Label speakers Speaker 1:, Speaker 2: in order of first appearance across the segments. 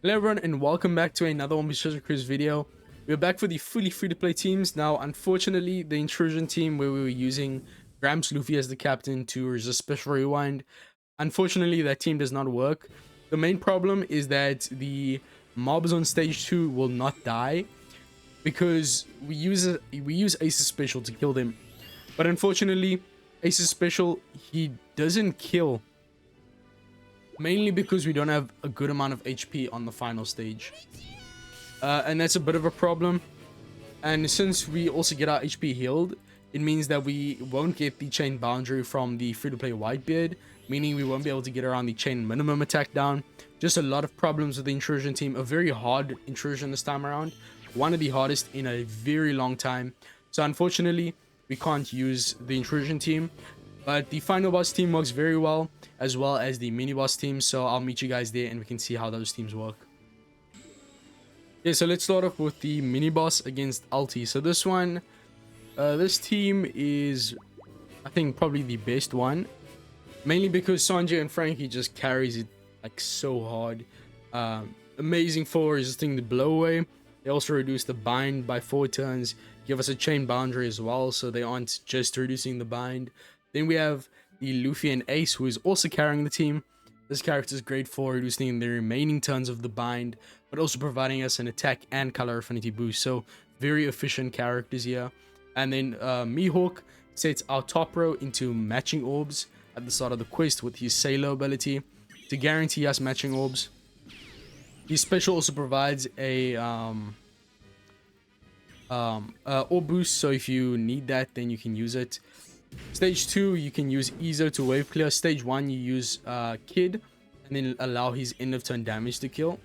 Speaker 1: Hello everyone and welcome back to another Omae Cruise video. We're back for the fully free-to-play teams. Now unfortunately the intrusion team where we were using Gramps Luffy as the captain to resist special rewind, unfortunately that team does not work. The main problem is that the mobs on stage 2 will not die because we use Ace's special to kill them. But unfortunately Ace's special, he doesn't kill, mainly because we don't have a good amount of HP on the final stage. And that's a bit of a problem. And since we also get our HP healed, it means that we won't get the chain boundary from the free-to-play Whitebeard, meaning we won't be able to get around the chain minimum attack down. Just a lot of problems with the intrusion team. A very hard intrusion this time around. One of the hardest in a very long time. So unfortunately, we can't use the intrusion team. But the final boss team works very well, as well as the mini boss team. So I'll meet you guys there and we can see how those teams work. Okay, so let's start off with the mini boss against Alti. So this one, this team is, I think, probably the best one. Mainly because Sanjay and Frankie just carries it like so hard. Amazing for resisting the blow away. They also reduce the bind by 4 turns. Give us a chain boundary as well, so they aren't just reducing the bind. Then we have the Luffy and Ace, who is also carrying the team. This character is great for reducing the remaining turns of the bind, but also providing us an attack and color affinity boost. So very efficient characters here. And then Mihawk sets our top row into matching orbs at the start of the quest with his Sailor ability to guarantee us matching orbs. His special also provides a orb boost, so if you need that, then you can use it. Stage 2, you can use Izo to wave clear. Stage 1, you use Kid, and then allow his end of turn damage to kill.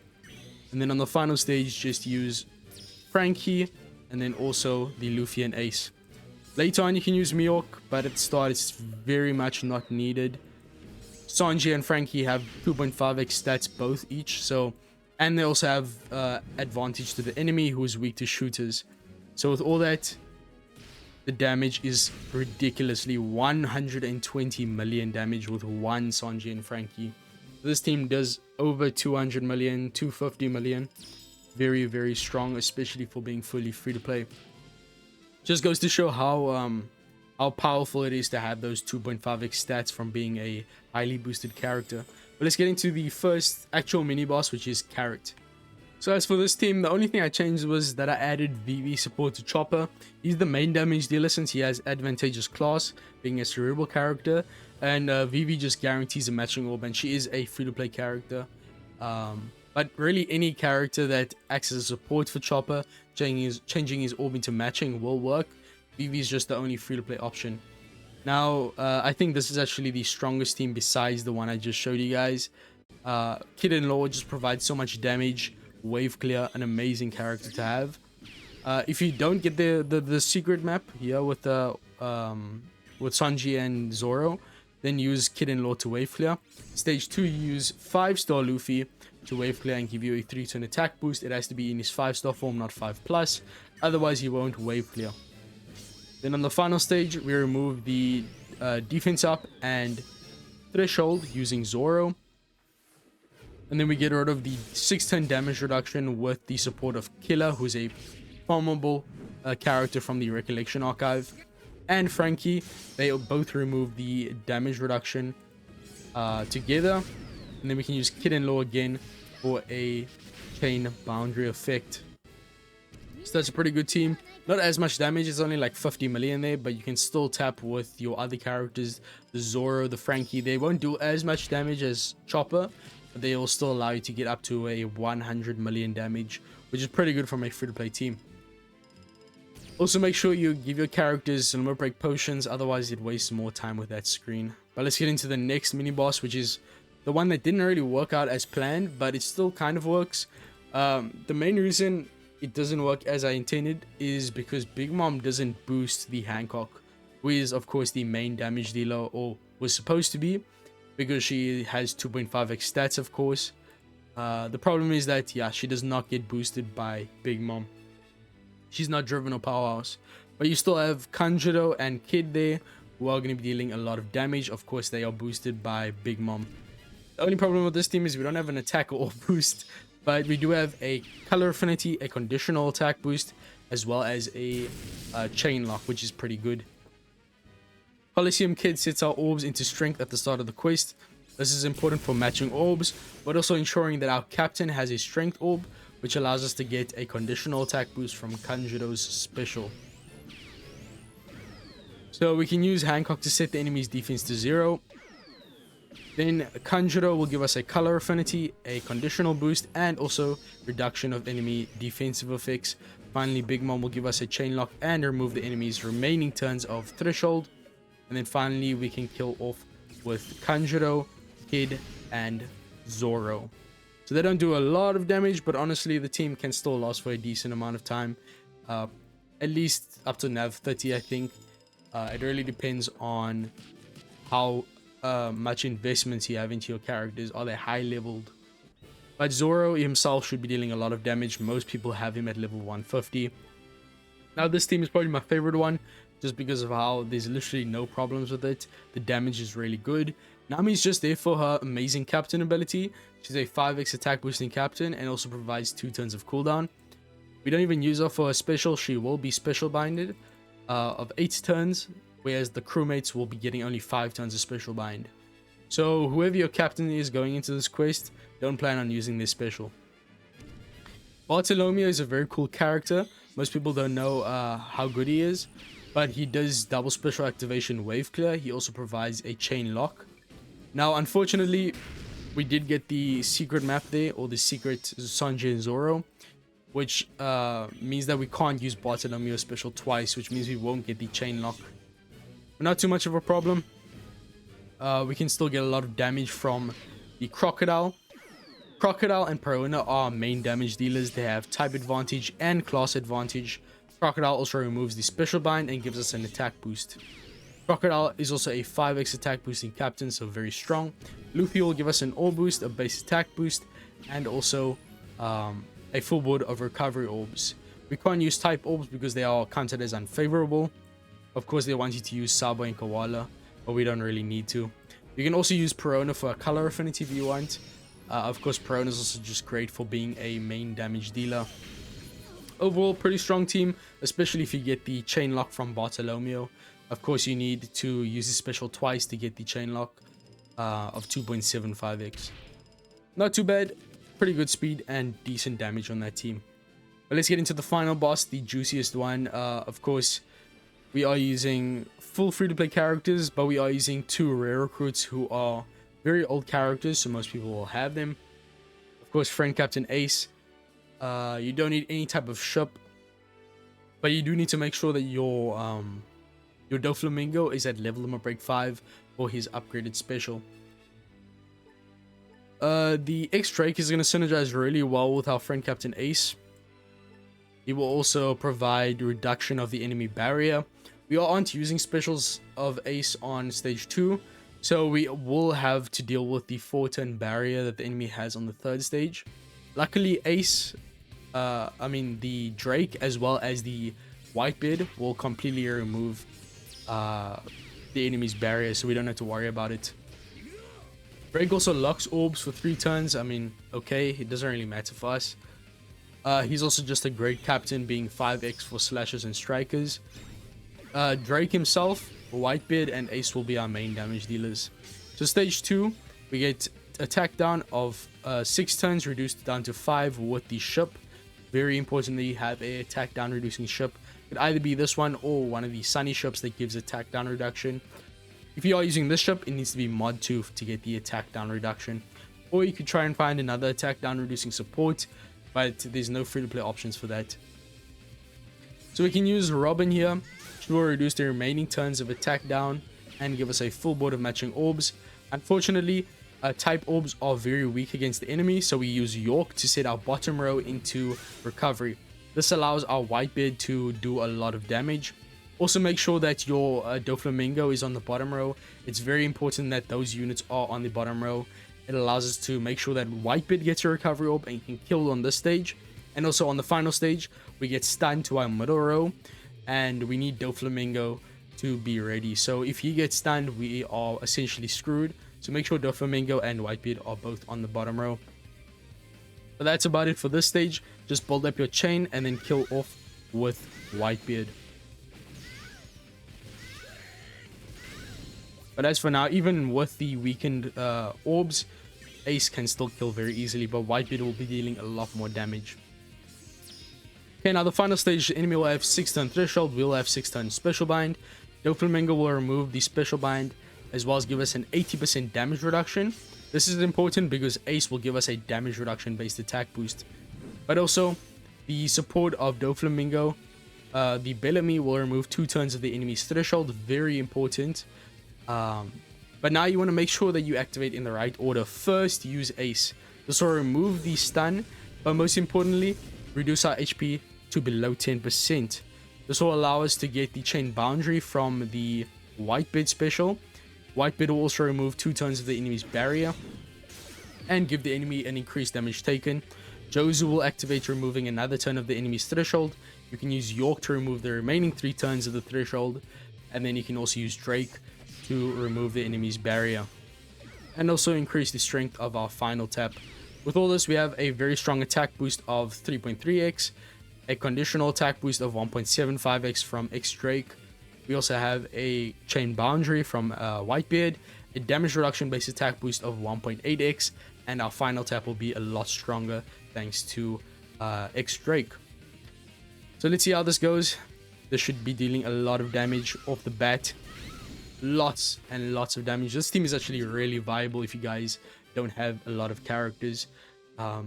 Speaker 1: And then on the final stage, just use Frankie, and then also the Luffy and Ace. Later on, you can use Mihawk, but at the start, it's very much not needed. Sanji and Frankie have 2.5x stats both each, so, and they also have advantage to the enemy who is weak to shooters. So with all that, the damage is ridiculously 120 million damage with one Sanji and Frankie. This team does over 200 million, 250 million. Very, very strong, especially for being fully free to play. Just goes to show how powerful it is to have those 2.5x stats from being a highly boosted character. But let's get into the first actual mini boss, which is Carrot. So as for this team, the only thing I changed was that I added VV support to Chopper. He's the main damage dealer since he has advantageous class, being a cerebral character. And VV just guarantees a matching orb, and she is a free-to-play character. But really any character that acts as a support for Chopper, changing his orb into matching will work. VV is just the only free-to-play option. Now, I think this is actually the strongest team besides the one I just showed you guys. Kid-in-Law just provides so much damage. Wave clear, an amazing character to have. If you don't get the secret map here with Sanji and Zoro, then use Kid-in-Law to wave clear. Stage 2, you use 5-star Luffy to wave clear and give you a 3-turn attack boost. It has to be in his 5-star form, not 5+, otherwise he won't wave clear. Then on the final stage, we remove the defense up and threshold using Zoro. And then we get rid of the 6-turn damage reduction with the support of Killer, who's a farmable character from the Recollection Archive. And Frankie, they both remove the damage reduction together. And then we can use Kid-in-Law again for a chain boundary effect. So that's a pretty good team. Not as much damage, it's only like 50 million there, but you can still tap with your other characters, the Zoro, the Frankie. They won't do as much damage as Chopper, but they will still allow you to get up to a 100 million damage, which is pretty good from a free-to-play team. Also, make sure you give your characters limit break potions, otherwise it wastes more time with that screen. But let's get into the next mini-boss, which is the one that didn't really work out as planned, but it still kind of works. The main reason it doesn't work as I intended is because Big Mom doesn't boost the Hancock, who is, of course, the main damage dealer, or was supposed to be, because she has 2.5x stats, of course. The problem is that, yeah, she does not get boosted by Big Mom. She's not driven or powerhouse. But you still have Kanjuro and Kid there, who are going to be dealing a lot of damage. Of course, they are boosted by Big Mom. The only problem with this team is we don't have an attack or boost. But we do have a color affinity, a conditional attack boost, as well as a chain lock, which is pretty good. Coliseum Kid sets our orbs into strength at the start of the quest. This is important for matching orbs, but also ensuring that our captain has a strength orb, which allows us to get a conditional attack boost from Kanjuro's special. So we can use Hancock to set the enemy's defense to 0. Then Kanjuro will give us a color affinity, a conditional boost, and also reduction of enemy defensive effects. Finally, Big Mom will give us a chain lock and remove the enemy's remaining turns of threshold. And then finally, we can kill off with Kanjuro, Kid, and Zoro. So they don't do a lot of damage, but honestly, the team can still last for a decent amount of time. At least up to Nav 30, I think. It really depends on how much investments you have into your characters. Are they high leveled? But Zoro himself should be dealing a lot of damage. Most people have him at level 150. Now this team is probably my favorite one, just because of how there's literally no problems with it. The damage is really good. Nami's just there for her amazing captain ability. She's a 5x attack boosting captain and also provides 2 turns of cooldown. We don't even use her for her special. She will be special binded of 8 turns, whereas the crewmates will be getting only 5 turns of special bind. So whoever your captain is going into this quest, don't plan on using this special. Bartolomeo is a very cool character. Most people don't know how good he is, but he does double special activation wave clear. He also provides a chain lock. Now, unfortunately, we did get the secret map there, or the secret Sanji and Zoro, which means that we can't use Bartolomeo special twice, which means we won't get the chain lock. But not too much of a problem. We can still get a lot of damage from the Crocodile. Crocodile and Perona are main damage dealers. They have type advantage and class advantage. Crocodile also removes the special bind and gives us an attack boost. Crocodile is also a 5x attack boosting captain, so very strong. Luffy will give us an orb boost, a base attack boost, and also a full board of recovery orbs. We can't use type orbs because they are counted as unfavorable. Of course, they want you to use Sabo and Koala, but we don't really need to. You can also use Perona for a color affinity if you want. Of course, Perona is also just great for being a main damage dealer. Overall, pretty strong team, especially if you get the chain lock from Bartolomeo. Of course, you need to use his special twice to get the chain lock of 2.75x. Not too bad. Pretty good speed and decent damage on that team. But let's get into the final boss, the juiciest one. Of course, we are using full free-to-play characters, but we are using 2 rare recruits who are very old characters, so most people will have them. Of course, Friend Captain Ace. You don't need any type of ship, but you do need to make sure that your Doflamingo is at level limit break 5 for his upgraded special. The X-Drake is going to synergize really well with our Friend Captain Ace. He will also provide reduction of the enemy barrier. We aren't using specials of Ace on stage 2, so we will have to deal with the 4-turn barrier that the enemy has on the 3rd stage. Luckily, the Drake as well as the Whitebeard will completely remove the enemy's barrier, so we don't have to worry about it. Drake also locks orbs for 3 turns. I mean, okay, it doesn't really matter for us. He's also just a great captain, being 5x for slashers and strikers. Drake himself, Whitebeard, and Ace will be our main damage dealers. So stage 2, we get attack down of 6 turns reduced down to 5 with the ship. Very importantly, have a attack down reducing ship. It could either be this one or one of the Sunny ships that gives attack down reduction. If you are using this ship, it needs to be mod 2 to get the attack down reduction. Or you could try and find another attack down reducing support, but there's no free to play options for that. So we can use Robin here. She will reduce the remaining turns of attack down and give us a full board of matching orbs. Unfortunately, type orbs are very weak against the enemy, so we use York to set our bottom row into recovery. This allows our Whitebeard to do a lot of damage. Also make sure that your Doflamingo is on the bottom row. It's very important that those units are on the bottom row. It allows us to make sure that Whitebeard gets a recovery orb and can kill on this stage. And also on the final stage, we get stunned to our middle row, and we need Doflamingo to be ready. So if he gets stunned, we are essentially screwed. So make sure Doflamingo and Whitebeard are both on the bottom row. But that's about it for this stage. Just build up your chain and then kill off with Whitebeard. But as for now, even with the weakened orbs, Ace can still kill very easily, but Whitebeard will be dealing a lot more damage. Okay, now the final stage, the enemy will have 6-turn threshold, we'll have 6-turn special bind. Doflamingo will remove the special bind, as well as give us an 80% damage reduction. This is important because Ace will give us a damage reduction based attack boost. But also, the support of Doflamingo, the Bellamy will remove 2 turns of the enemy's threshold, very important. But now you want to make sure that you activate in the right order. First, use Ace. This will remove the stun, but most importantly, reduce our HP to below 10%. This will allow us to get the chain boundary from the Whitebeard special. Whitebeard will also remove 2 turns of the enemy's barrier and give the enemy an increased damage taken. Jozu will activate, removing another turn of the enemy's threshold. You can use York to remove the remaining 3 turns of the threshold, and then you can also use Drake to remove the enemy's barrier and also increase the strength of our final tap. With all this, we have a very strong attack boost of 3.3x, a conditional attack boost of 1.75x from X Drake. We also have a chain boundary from Whitebeard, a damage reduction based attack boost of 1.8x, and our final tap will be a lot stronger thanks to X Drake. So let's see how this goes. This should be dealing a lot of damage off the bat. Lots and lots of damage. This team is actually really viable if you guys don't have a lot of characters. So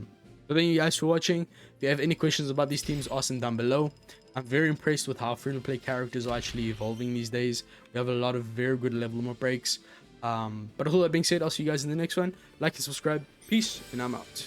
Speaker 1: thank you guys for watching. If you have any questions about these teams, ask them down below. I'm very impressed with how free-to-play characters are actually evolving these days. We have a lot of very good level up breaks. But all that being said, I'll see you guys in the next one. Like and subscribe. Peace, and I'm out.